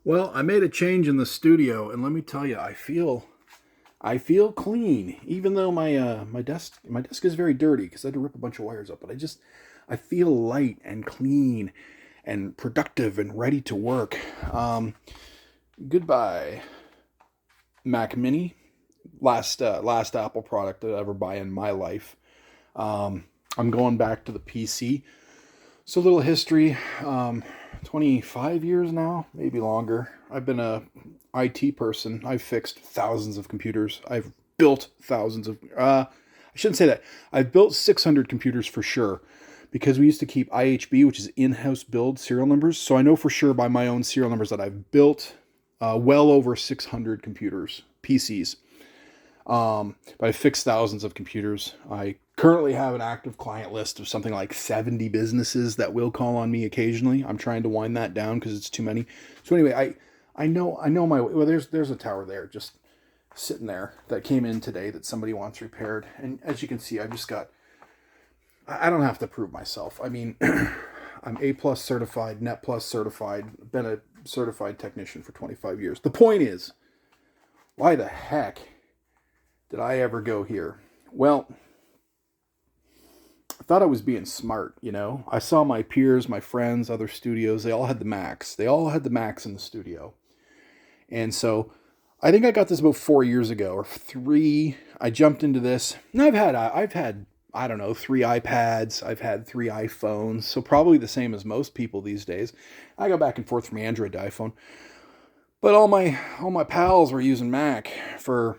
Well, I made a change in the studio, and let me tell you, I feel clean, even though my desk is very dirty because I had to rip a bunch of wires up. But I feel light and clean, and productive and ready to work. Um, Goodbye, Mac Mini, last Apple product that I ever buy in my life. I'm going back to the PC. So a little history. 25 years now, maybe longer. I've been a IT person. I've fixed thousands of computers. I've built thousands of. I shouldn't say that. I've built 600 computers for sure, because we used to keep IHB, which is in-house build serial numbers. So I know for sure by my own serial numbers that I've built well over 600 computers, PCs. But I fixed thousands of computers. I currently have an active client list of something like 70 businesses that will call on me occasionally. I'm trying to wind that down because it's too many. So anyway, I know my, well, there's a tower there just sitting there that came in today that somebody wants repaired. And as you can see, I don't have to prove myself. I mean, I'm A plus certified, Net plus certified, been a certified technician for 25 years. The point is, why the heck did I ever go here? Well, I thought I was being smart, you know. I saw my peers, my friends, other studios, they all had the Macs. They all had the Macs in the studio. And so I think I got this about 4 years ago or three. I jumped into this. And I've had I don't know, 3 iPads. I've had 3 iPhones. So probably the same as most people these days. I go back and forth from Android to iPhone. But all my pals were using Mac for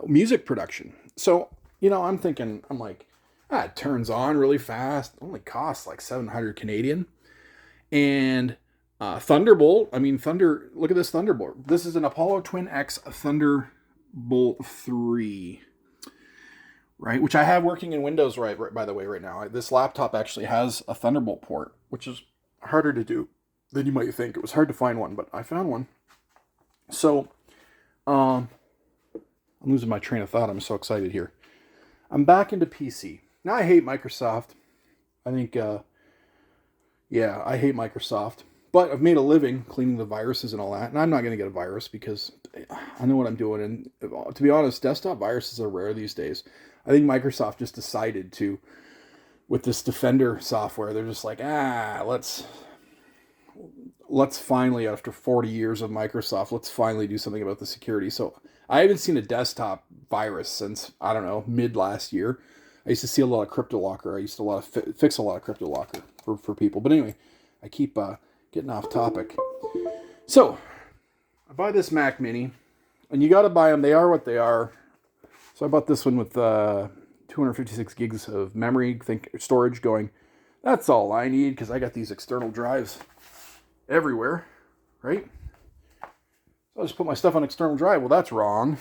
music production. So, I'm like, it turns on really fast. It only costs like 700 Canadian. And Thunderbolt, look at this Thunderbolt. This is an Apollo Twin X Thunderbolt 3, right? Which I have working in Windows, right by the way, right now. This laptop actually has a Thunderbolt port, which is harder to do than you might think. It was hard to find one, but I found one. So, I'm losing my train of thought. I'm so excited here. I'm back into PC. Now I hate Microsoft. I think, I hate Microsoft. But I've made a living cleaning the viruses and all that. And I'm not going to get a virus because I know what I'm doing. And to be honest, desktop viruses are rare these days. I think Microsoft just decided to, with this Defender software, they're just like, let's finally, after 40 years of Microsoft, let's finally do something about the security. So I haven't seen a desktop virus since, I don't know, mid last year. I used to see a lot of CryptoLocker. I used to fix a lot of CryptoLocker for people. But anyway, I keep getting off topic. So I buy this Mac Mini, and you got to buy them. They are what they are. So I bought this one with 256 gigs of memory, storage going. That's all I need because I got these external drives everywhere, right? So I'll just put my stuff on external drive. Well, that's wrong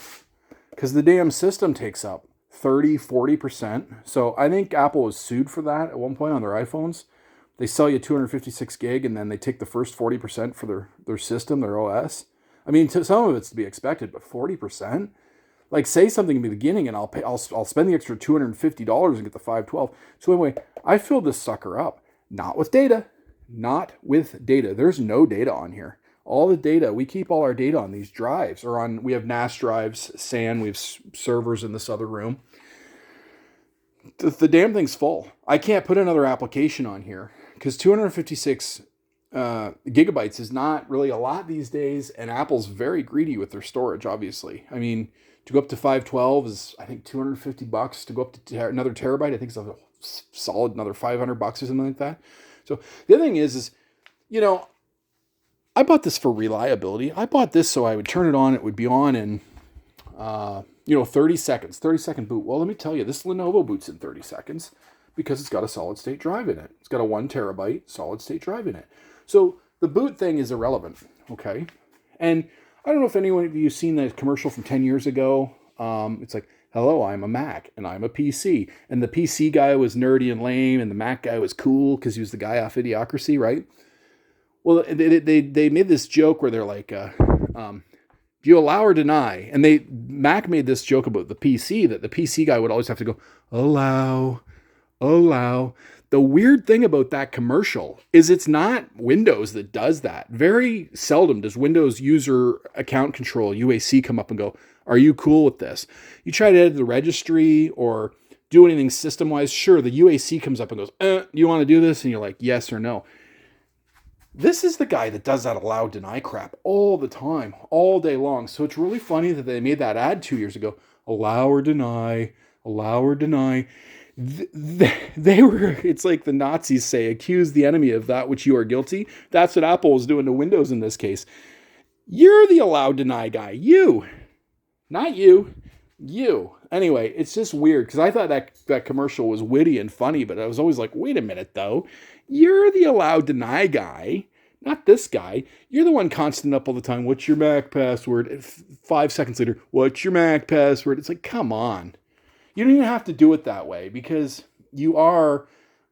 because the damn system takes up 40%. So I think Apple was sued for that at one point on their iPhones. They sell you 256 gig and then they take the first 40% for their system, their OS. I mean, some of it's to be expected, but 40%? Like, say something in the beginning and I'll spend the extra $250 and get the 512. So anyway, I filled this sucker up. Not with data. There's no data on here. All the data, we keep all our data on these drives, we have NAS drives, SAN, we have servers in this other room. The damn thing's full. I can't put another application on here because 256 gigabytes is not really a lot these days, and Apple's very greedy with their storage, obviously. I mean, to go up to 512 is, I think, $250. To go up to another terabyte, I think it's a solid another $500 or something like that. So the other thing is, I bought this for reliability. I bought this so I would turn it on. It would be on in, 30 seconds, 30-second boot. Well, let me tell you, this Lenovo boots in 30 seconds because it's got a solid state drive in it. It's got a 1 terabyte solid state drive in it. So the boot thing is irrelevant, okay? And I don't know if anyone of you have seen that commercial from 10 years ago. It's like, hello, I'm a Mac and I'm a PC. And the PC guy was nerdy and lame and the Mac guy was cool because he was the guy off Idiocracy, right? Well, they made this joke where they're like, do you allow or deny? And Mac made this joke about the PC, that the PC guy would always have to go, allow. The weird thing about that commercial is it's not Windows that does that. Very seldom does Windows user account control, UAC, come up and go, are you cool with this? You try to edit the registry or do anything system-wise, sure, the UAC comes up and goes, do you want to do this? And you're like, yes or no. This is the guy that does that allow deny crap all the time, all day long. So it's really funny that they made that ad 2 years ago. Allow or deny, allow or deny. They were, it's like the Nazis say, accuse the enemy of that which you are guilty. That's what Apple was doing to Windows in this case. You're the allow deny guy. You. Not you. You. Anyway, it's just weird because I thought that commercial was witty and funny, but I was always like, wait a minute though. You're the allow deny guy, not this guy. You're the one constant up all the time. What's your Mac password? 5 seconds later, what's your Mac password? It's like, come on. You don't even have to do it that way because you are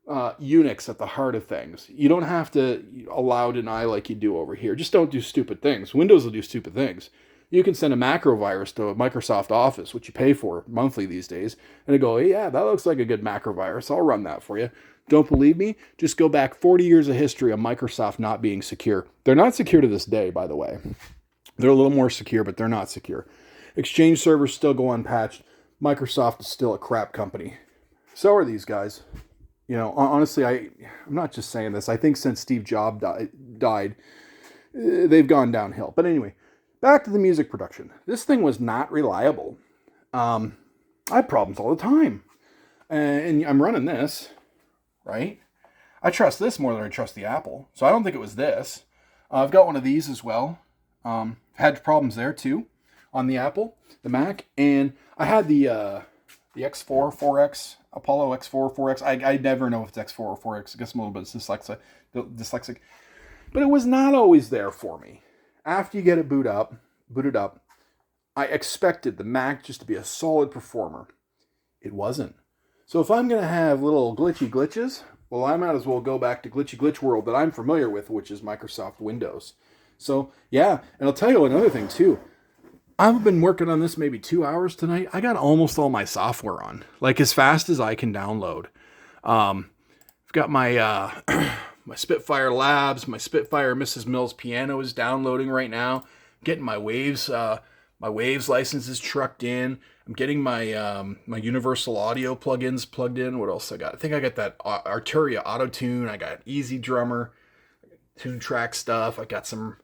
Unix at the heart of things. You don't have to allow deny like you do over here. Just don't do stupid things. Windows will do stupid things. You can send a macro virus to Microsoft Office, which you pay for monthly these days, and they go, hey, yeah, that looks like a good macro virus. I'll run that for you. Don't believe me? Just go back 40 years of history of Microsoft not being secure. They're not secure to this day, by the way. They're a little more secure, but they're not secure. Exchange servers still go unpatched. Microsoft is still a crap company. So are these guys. You know, honestly, I'm not just saying this. I think since Steve Jobs died, they've gone downhill. But anyway, back to the music production. This thing was not reliable. I have problems all the time. And I'm running this, right? I trust this more than I trust the Apple. So I don't think it was this. I've got one of these as well. Had problems there too on the Apple, the Mac. And I had the X4, 4X, Apollo X4, 4X. I never know if it's X4 or 4X. I guess I'm a little bit dyslexic. But it was not always there for me. After you get it booted up, I expected the Mac just to be a solid performer. It wasn't. So if I'm going to have little glitches, well, I might as well go back to glitch world that I'm familiar with, which is Microsoft Windows. So, yeah, and I'll tell you another thing, too. I've been working on this maybe 2 hours tonight. I got almost all my software on, like as fast as I can download. I've got my my Spitfire Labs, my Spitfire Mrs. Mills piano is downloading right now. Getting my Waves licenses trucked in. I'm getting my my Universal Audio plugins plugged in. What else I got? I think I got that Arturia Auto Tune. I got Easy Drummer, Tune Track stuff. I got some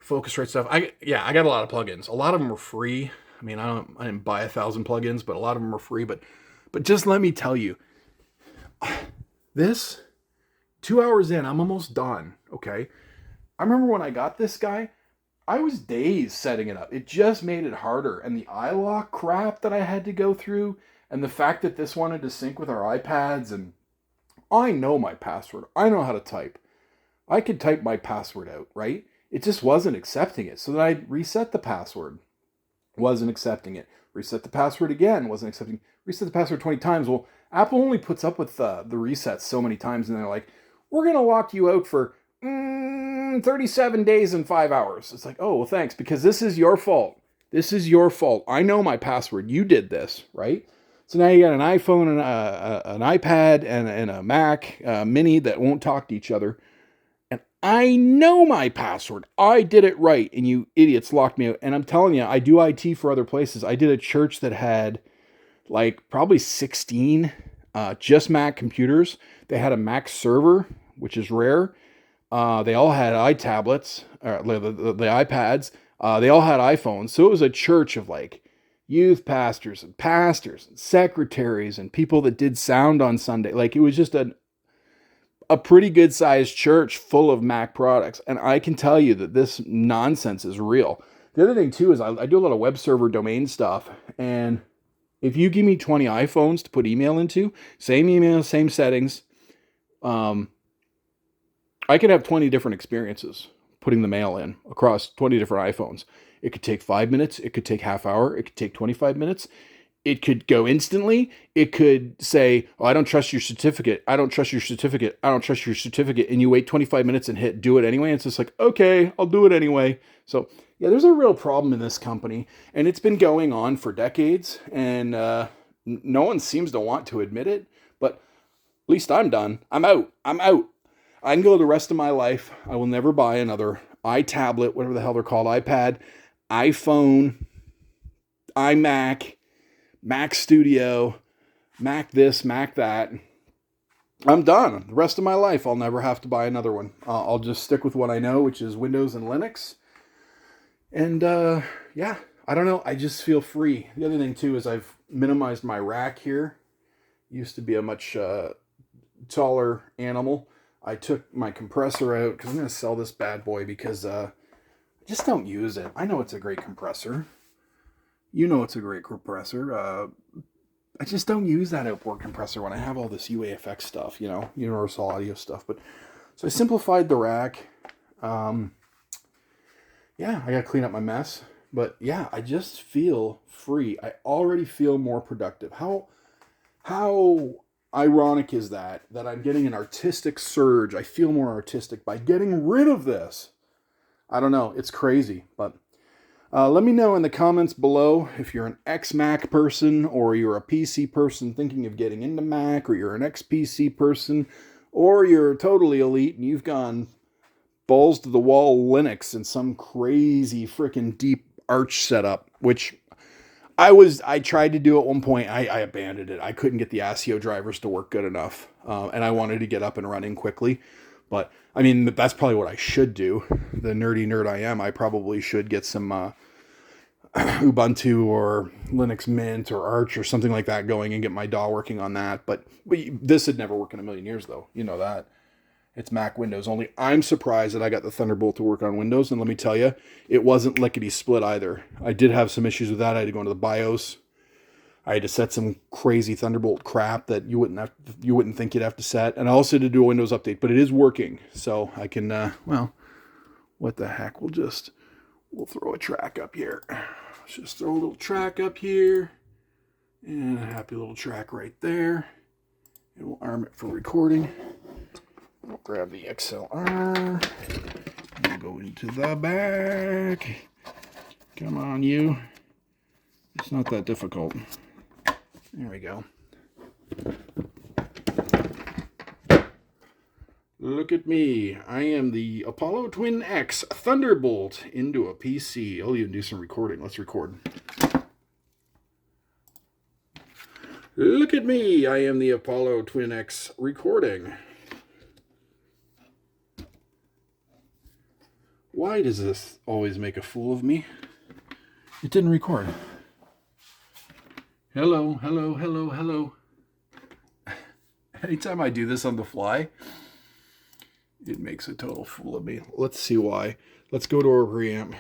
Focusrite stuff. I got a lot of plugins. A lot of them are free. I mean, I didn't buy 1,000 plugins, but a lot of them are free. But just let me tell you, this 2 hours in, I'm almost done. Okay, I remember when I got this guy, I was dazed setting it up. It just made it harder, and the iLock crap that I had to go through, and the fact that this wanted to sync with our iPads, and I know my password. I know how to type. I could type my password out, right? It just wasn't accepting it. So then I reset the password. Wasn't accepting it. Reset the password again. Wasn't accepting. Reset the password 20 times. Well, Apple only puts up with the resets so many times. And they're like, we're going to lock you out for 37 days and 5 hours. It's like, oh, well, thanks. Because this is your fault. This is your fault. I know my password. You did this, right? So now you got an iPhone and an iPad and a Mac mini that won't talk to each other. I know my password. I did it right. And you idiots locked me out. And I'm telling you, I do IT for other places. I did a church that had like probably 16 just Mac computers. They had a Mac server, which is rare. They all had iTablets, or the iPads. They all had iPhones. So it was a church of like youth pastors and secretaries and people that did sound on Sunday. Like it was just a pretty good sized church full of Mac products. And I can tell you that this nonsense is real. The other thing too is I do a lot of web server domain stuff. And if you give me 20 iPhones to put email into, same email, same settings, I could have 20 different experiences putting the mail in across 20 different iPhones. It could take 5 minutes. It could take half hour. It could take 25 minutes. It could go instantly. It could say, oh, I don't trust your certificate. I don't trust your certificate. I don't trust your certificate. And you wait 25 minutes and hit do it anyway. And it's just like, okay, I'll do it anyway. So yeah, there's a real problem in this company. And it's been going on for decades. And no one seems to want to admit it. But least I'm done. I'm out. I'm out. I can go the rest of my life. I will never buy another iTablet, whatever the hell they're called, iPad, iPhone, iMac, Mac Studio, Mac this, Mac that. I'm done. The rest of my life, I'll never have to buy another one. I'll just stick with what I know, which is Windows and Linux. And yeah, I don't know. I just feel free. The other thing too is I've minimized my rack here. Used to be a much taller animal. I took my compressor out because I'm going to sell this bad boy because I just don't use it. I know it's a great compressor. You know it's a great compressor. I just don't use that outboard compressor when I have all this UAFX stuff, you know, universal audio stuff. But so I simplified the rack. Yeah, I got to clean up my mess. But yeah, I just feel free. I already feel more productive. How ironic is that I'm getting an artistic surge? I feel more artistic by getting rid of this. I don't know. It's crazy. But let me know in the comments below if you're an ex-Mac person or you're a PC person thinking of getting into Mac, or you're an ex-PC person, or you're totally elite and you've gone balls to the wall Linux in some crazy freaking deep arch setup, which I tried to do at one point. I abandoned it. I couldn't get the ASIO drivers to work good enough. And I wanted to get up and running quickly. But I mean, that's probably what I should do. The nerdy nerd I am, I probably should get some Ubuntu or Linux Mint or Arch or something like that going and get my DAW working on that. But this would never work in a million years, though. You know that. It's Mac Windows only. I'm surprised that I got the Thunderbolt to work on Windows, and let me tell you, it wasn't lickety-split either. I did have some issues with that. I had to go into the BIOS. I had to set some crazy Thunderbolt crap that you wouldn't think you'd have to set. And I also had to do a Windows update, but it is working. So I can, well, what the heck? We'll throw a track up here. Let's just throw a little track up here. And a happy little track right there. And we'll arm it for recording. We'll grab the XLR. We'll go into the back. Come on, you. It's not that difficult. There we go. Look at me. I am the Apollo Twin X Thunderbolt into a PC. I'll even do some recording. Let's record. Look at me. I am the Apollo Twin X recording. Why does this always make a fool of me? It didn't record. Hello, hello, hello, hello. Anytime I do this on the fly, it makes a total fool of me. Let's see why. Let's go to our preamp.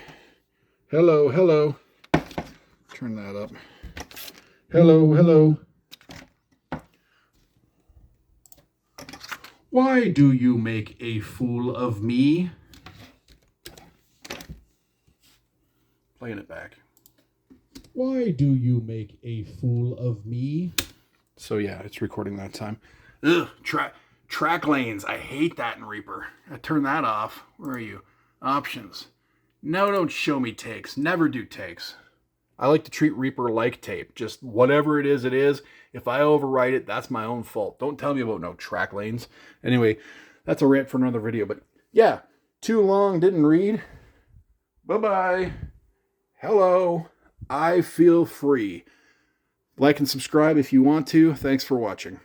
Hello, hello. Turn that up. Hello, hello. Why do you make a fool of me? Playing it back. Why do you make a fool of me? So yeah, it's recording that time. Ugh, track lanes. I hate that in Reaper. I turn that off. Where are you? Options. No, don't show me takes. Never do takes. I like to treat Reaper like tape. Just whatever it is, it is. If I overwrite it, that's my own fault. Don't tell me about no track lanes. Anyway, that's a rant for another video. But yeah, too long, didn't read. Bye-bye. Hello. I feel free. Like and subscribe if you want to. Thanks for watching.